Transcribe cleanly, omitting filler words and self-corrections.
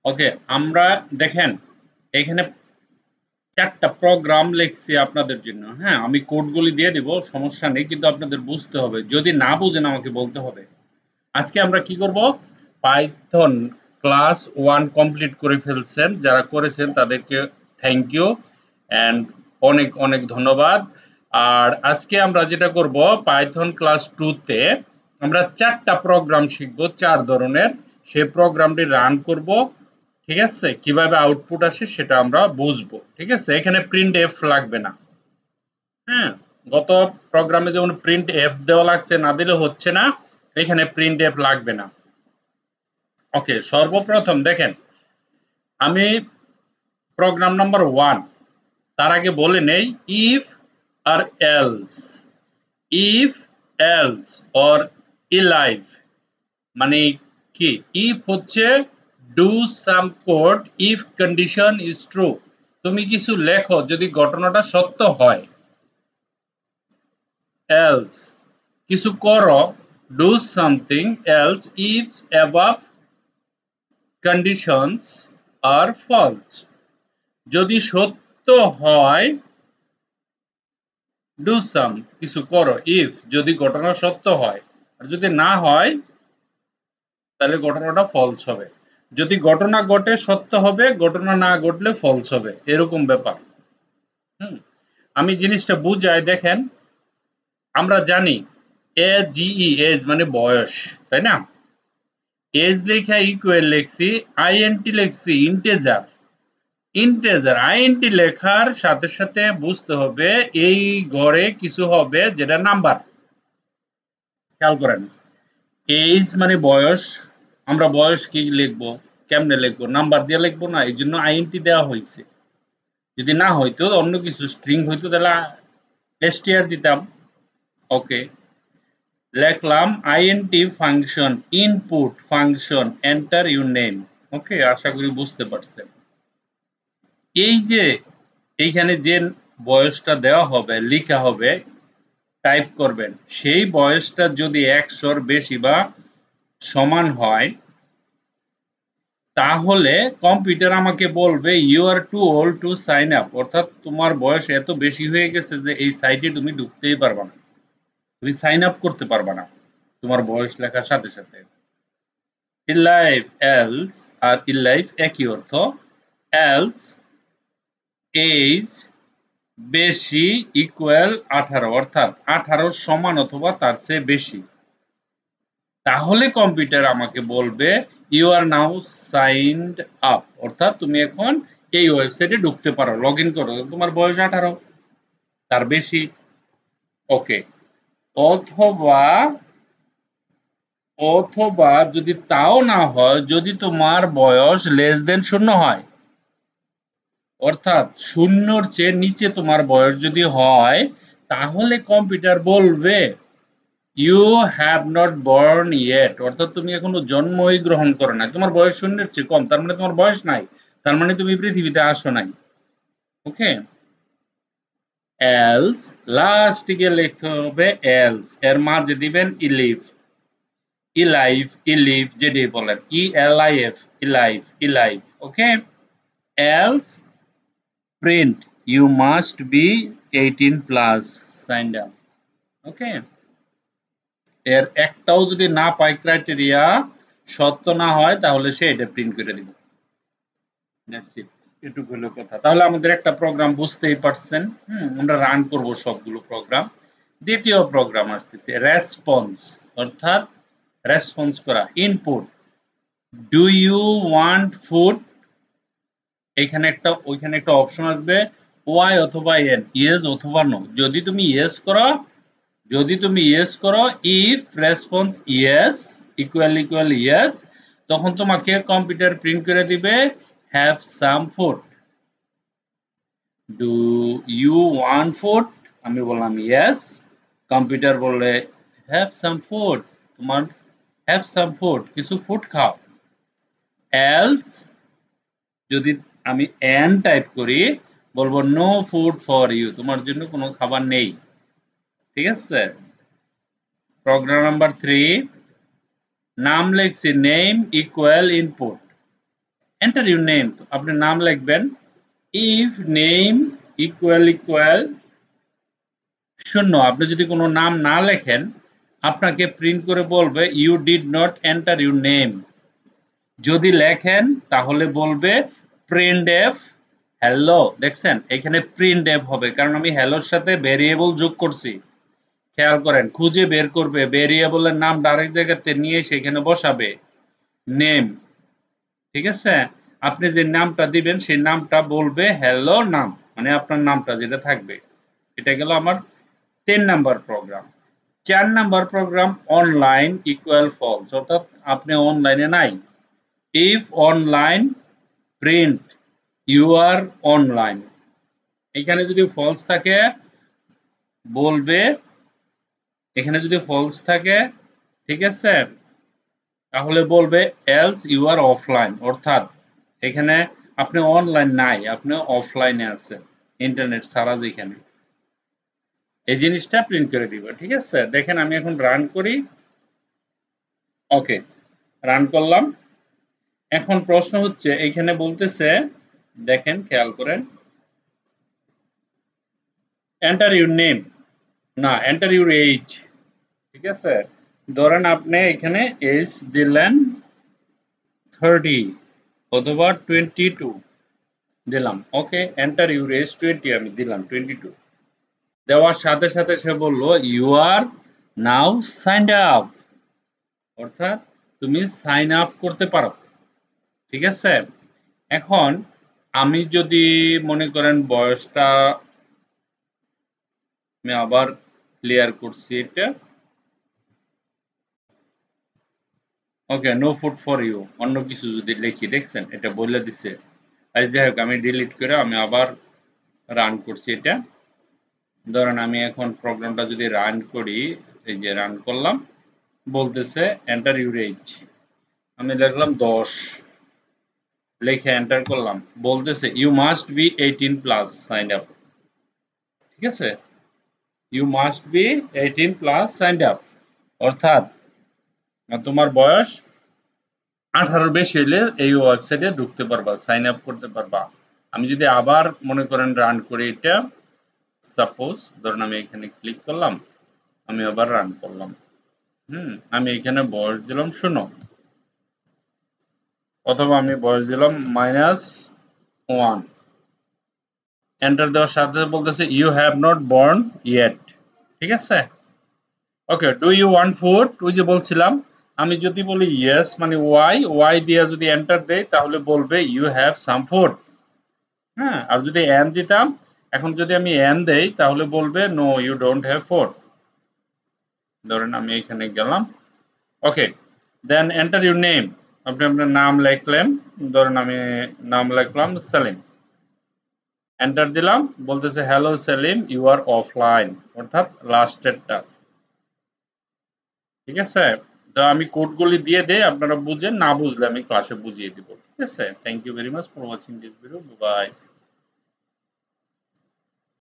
ওকে, আমরা দেখেন এখানে 4টা প্রোগ্রাম লিখছি আপনাদের জন্য। হ্যাঁ, আমি কোডগুলি দিয়ে দিব, সমস্যা নেই, কিন্তু আপনাদের বুঝতে হবে। যদি না বুঝেন আমাকে বলতে হবে। আজকে আমরা কি করব? পাইথন ক্লাস 1 কমপ্লিট করে ফেলছেন। যারা করেছেন তাদেরকে থ্যাংক ইউ এন্ড অনেক অনেক ধন্যবাদ। আর আজকে আমরা যেটা করব, পাইথন ক্লাস 2 তে আমরা 4টা প্রোগ্রাম শিখব, 4 ধরনের। সেই প্রোগ্রামটি রান করব। ঠিক আছে? কিভাবে আউটপুট আসে সেটা আমরা বুঝবো। ঠিক আছে? এখানে প্রিন্ট এফ লাগবে না। হ্যাঁ, গত প্রোগ্রামে যেমন প্রিন্ট এফ দেওয়া লাগছে, না দিলে হচ্ছে না। এখানে প্রিন্ট এফ লাগবে না। ওকে, সর্বপ্রথম দেখেন আমি প্রোগ্রাম নাম্বার 1 তার আগে বলে নেই ইফ আর else. If else or elif মানে কি? ইফ হচ্ছে do some code if condition is true. তুমি কিছু লেখো যদি ঘটনাটা সত্য হয়। এলস কিছু করো, do something else if above conditions are false. যদি সত্য হয়, ডু সাম কিছু করো, ইফ যদি ঘটনা সত্য হয়, আর যদি না হয় তাহলে ঘটনাটা ফলস হবে। যদি ঘটনা ঘটে সত্য হবে, ঘটনা না ঘটলে ফলস হবে, এরকম ব্যাপার। হুম, আমি জিনিসটা বুঝাই দেখেন। আমরা জানি এ জি ই এজ মানে বয়স, তাই না? এজ লেখা ইকুয়াল লিখছি, আইএনটি লিখছি ইন্টেজার। ইন্টেজার আইএনটি লেখার সাথে সাথে বুঝতে হবে এই ঘরে কিছু হবে যেটা নাম্বার। খেয়াল করেন, এজ মানে বয়স। আমরা বয়স কি লিখবো, কেমনে লিখবো? নাম্বার দিয়ে লিখবো না, এই জন্য আইএনটি দেওয়া হয়েছে। যদি না হইতো, অন্য কিছু স্ট্রিং হইতো, তাহলে এসটিআর দিতাম। ওকে, লিখলাম INT function input function enter your name. Okay, আশা করি বুঝতে পারছেন। এই যে এইখানে যে বয়সটা দেওয়া হবে, লিখা হবে, টাইপ করবেন, সেই বয়সটা যদি 100-র বেশি বা সমান হয়, তাহলে কম্পিউটার আমাকে বলবে you are too old to sign up. অর্থাৎ তোমার বয়স এত বেশি হয়ে গেছে যে এই সাইটে তুমি ঢুকতেই পারবা না, তুমি সাইন আপ করতে পারবা না তোমার বয়স লেখার সাথে সাথে। ইলাইভ এলস আর ইলাইভ একই অর্থ। এলস এজ বেশি ইকুয়াল 18, অর্থাৎ 18 সমান অথবা তার চেয়ে বেশি। তাহলে কম্পিউটার আমাকে বলবে you are now signed up, অর্থাৎ তুমি এখন এই ওয়েবসাইটে ঢুকতে পারো, লগ ইন করো, তোমার বয়স 18 তার বেশি। ওকে, অথবা অথবা যদি তাও না হয়, যদি তোমার বয়স লেস দেন 0 হয়, অর্থাৎ 0-র চেয়ে নিচে তোমার বয়স যদি হয়, তাহলে কম্পিউটার বলবে you have not born yet, অর্থাৎ তুমি এখনো জন্মই গ্রহণ করো নাই, তোমার বয়স 0-র চেয়ে কম, তার মানে তোমার বয়স নাই, তার মানে তুমি পৃথিবীতে আসো নাই। ওকে, এলস লাস্ট গিয়ে লিখতে হবে এলস, এর মাঝে দিবেন ইলিভ। ইলাইভ ইলিভ যেটি বলেন, E L I F, elif elif. Okay, else print you must be 18 plus signed up. Okay, এর একটাও যদি না পাই ক্রাইটেরিয়া সত্য না হয়, তাহলে সে এটা প্রিন্ট করে দিবে। দ্যাটস ইট, এটুকু হলো কথা। তাহলে আমাদের একটা প্রোগ্রাম বুঝতেই পারছেন। আমরা রান করব সবগুলো প্রোগ্রাম। দ্বিতীয় প্রোগ্রাম আসতেছে রেসপন্স, অর্থাৎ রেসপন্স করা। Input do you want food, এখানে একটা ওইখানে একটা অপশন আসবে ওয়াই অথবা এন, ইয়েস অথবা নো। যদি তুমি ইয়েস করো, if response yes equal yes, তখন তোমাকে কম্পিউটার প্রিন্ট করে দিবে have some food. Do you want food, আমি বললাম ইয়েস, কম্পিউটার বললে হ্যাভ সাম ফুড, তোমার হ্যাভ সাম ফুড, কিছু ফুড খাও। এলস যদি আমি এন টাইপ করি, বলবো নো ফুড ফর ইউ, তোমার জন্য কোনো খাবার নেই। ঠিক আছে, প্রোগ্রাম নাম্বার 3 নাম লিখছি name equal input, enter your name, আপনি নাম লিখবেন। ইফ নেম ইকুয়াল 0, আপনি যদি কোনো নাম না লেখেন আপনাকে প্রিন্ট করে বলবে you did not enter your name. যদি লেখেন তাহলে বলবে প্রিন্ট এফ হ্যালো। দেখছেন এখানে প্রিন্ট এফ হবে কারণ আমি হ্যালোর সাথে ভেরিয়েবল যোগ করছি। খেয়াল করেন, খুঁজে বের করবে ভেরিয়েবলের নাম ডাইরেক্ট জায়গাতে নিয়ে সেখানে বসাবে নেম। ঠিক আছে, আপনি যে নামটা দিবেন সেই নামটা বলবে হ্যালো নাম, মানে আপনার নামটা যেটা থাকবে। এটা গেল আমার 3 number program. 4 number program online equal false, অর্থাৎ আপনি অনলাইনে নাই। If online print you are online. এখানে যদি ফলস থাকে বলবে, এখানে যদি ফলস থাকে ঠিক আছে তাহলে বলবে এলস ইউ আর অফলাইন, অর্থাৎ এখানে আপনি অনলাইন নাই, আপনি অফলাইনে আছেন, ইন্টারনেট ছাড়া যেখানে। এই জিনিসটা প্রিন্ট করে দিব। ঠিক আছে, দেখেন আমি এখন রান করি। ওকে, রান করলাম। এখন প্রশ্ন হচ্ছে এইখানে বলতেছে, দেখেন খেয়াল করেন, এন্টার ইউর নেম না এন্টার ইউর এজ। ঠিক আছে, ধরেন আপনি এখানে এজ দিলেন 30 অথবা 22 দিলাম। ওকে, এন্টার ইউর এজ 20 আমি দিলাম 22। দেওয়ার সাথে সাথে সে বলল you are now signed up, অর্থাৎ তুমি সাইন আপ করতে পারো। ঠিক আছে, এখন আমি যদি মনে করেন বয়সটা আমি আবার ক্লিয়ার করছি এটা। ওকে, নো ফুড ফর ইউ, অন্য কিছু যদি লিখি, দেখছেন এটা বলে দিচ্ছে। আর যাই হোক আমি ডিলিট করে আমি আবার রান করছি এটা। ধরেন আমি এখন প্রোগ্রামটা যদি রান করি, এই যে রান করলাম, বলতেছে এন্টার ইউর এজ, আমি লিখলাম 10, লিখে এন্টার করলাম, বলতেছে you must be 18 plus sign up. ঠিক আছে, you must be 18 plus sign up, অর্থাৎ তোমার বয়স 18 বেশি হলে এই ওয়েবসাইটে ঢুকতে পারবা, সাইন আপ করতে পারবা। আমি যদি আবার মনে করেন রান করি এটা, সাপোজ ধরুন আমি এখানে ক্লিক করলাম, আমি আবার রান করলাম। আমি এখানে বয়স দিলাম 0, অথবা আমি বয়স দিলাম -1। এন্টার দেওয়ার সাথে বলতেছে you have not born yet. ঠিক আছে, okay, do you want food, ওই যে বলছিলাম, আমি যদি বলি ইয়েস মানে ওয়াই, ওয়াই দিয়ে যদি এন্টার দেই তাহলে বলবে ইউ হ্যাভ সাম ফুড। হ্যাঁ, আর যদি এন দিতাম, এখন যদি আমি এন দেই তাহলে বলবে no you don't have food. ধরেন আমি এখানে গেলাম। Okay, then enter your name, আপনি আপনার নাম লিখলেন, ধরেন আমি নাম লিখলাম সেলিম, এন্টার দিলাম, বলতেছে hello Selim you are offline, অর্থাৎ লাস্টেরটা। ঠিক আছে, তো আমি কোডগুলি দিয়ে দেই, আপনারা বুঝেন, না বুঝলে আমি ক্লাসে বুঝিয়ে দিব। ঠিক আছে, thank you very much for watching this video, by.